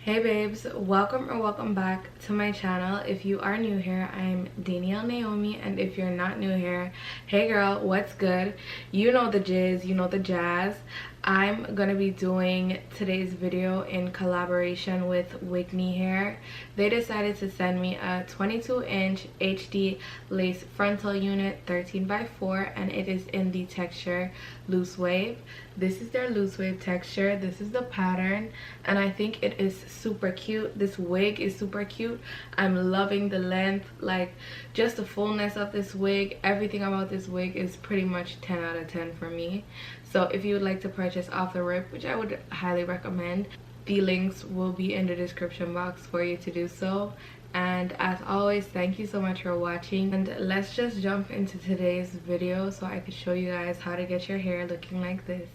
Hey babes, welcome back to my channel. If you are new here, I'm Danielle Naomi, and if you're not new here, hey girl, what's good? You know the jizz, you know the jazz. I'm gonna be doing today's video in collaboration with Wignee hair. They decided to send me a 22-inch HD lace frontal unit 13x4, and it is in the texture loose wave. This is their loose wave texture. This is the pattern, and I think it is super cute. This wig is super cute. I'm loving the length, like just the fullness of this wig. Everything about this wig is pretty much 10 out of 10 for me. So if you would like to purchase off the rip, which I would highly recommend, the links will be in the description box for you to do so. And as always, thank you so much for watching, and let's just jump into today's video so I can show you guys how to get your hair looking like this.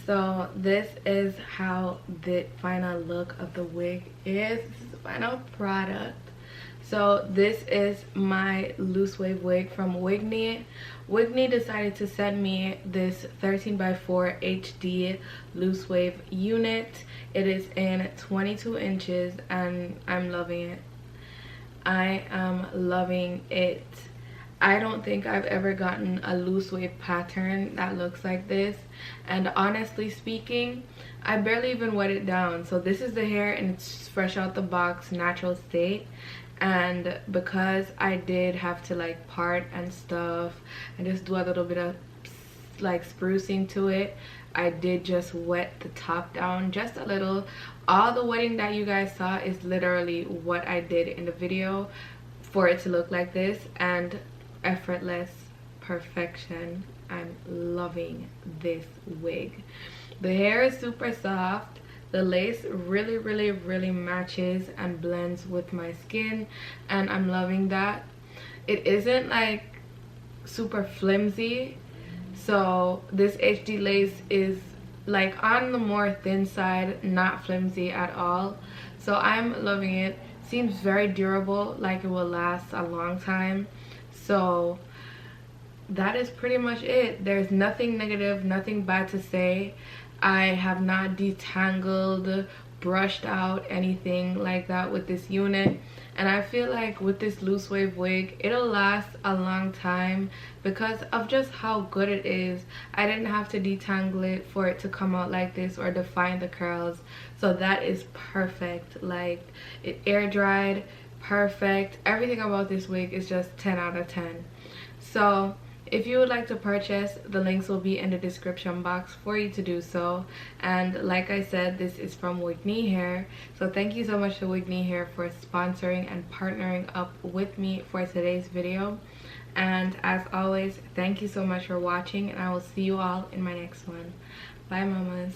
so this is how the final look of the wig is. This is the final product. So this is my loose wave wig from Wignee. Wignee decided to send me this 13x4 HD loose wave unit. It is in 22 inches and I'm loving it. I am loving it. I don't think I've ever gotten a loose wave pattern that looks like this, and honestly speaking, I barely even wet it down. So this is the hair and it's fresh out the box, natural state. And because I did have to like part and stuff and just do a little bit of like sprucing to it, I did just wet the top down just a little. All the wetting that you guys saw is literally what I did in the video for it to look like this, and effortless perfection. I'm loving this wig. The hair is super soft. The lace really matches and blends with my skin, and I'm loving that. It isn't like super flimsy, so this HD lace is like on the more thin side, not flimsy at all. So I'm loving it. Seems very durable, like it will last a long time. So that is pretty much it. There's nothing negative, nothing bad to say. I have not detangled, brushed out anything like that with this unit, and I feel like with this loose wave wig it'll last a long time because of just how good it is. I didn't have to detangle it for it to come out like this or define the curls, so that is perfect. Like, it air dried perfect. Everything about this wig is just 10 out of 10. So if you would like to purchase, the links will be in the description box for you to do so. And like I said, this is from Wignee Hair. So thank you so much to Wignee Hair for sponsoring and partnering up with me for today's video. And as always, thank you so much for watching, and I will see you all in my next one. Bye, mamas.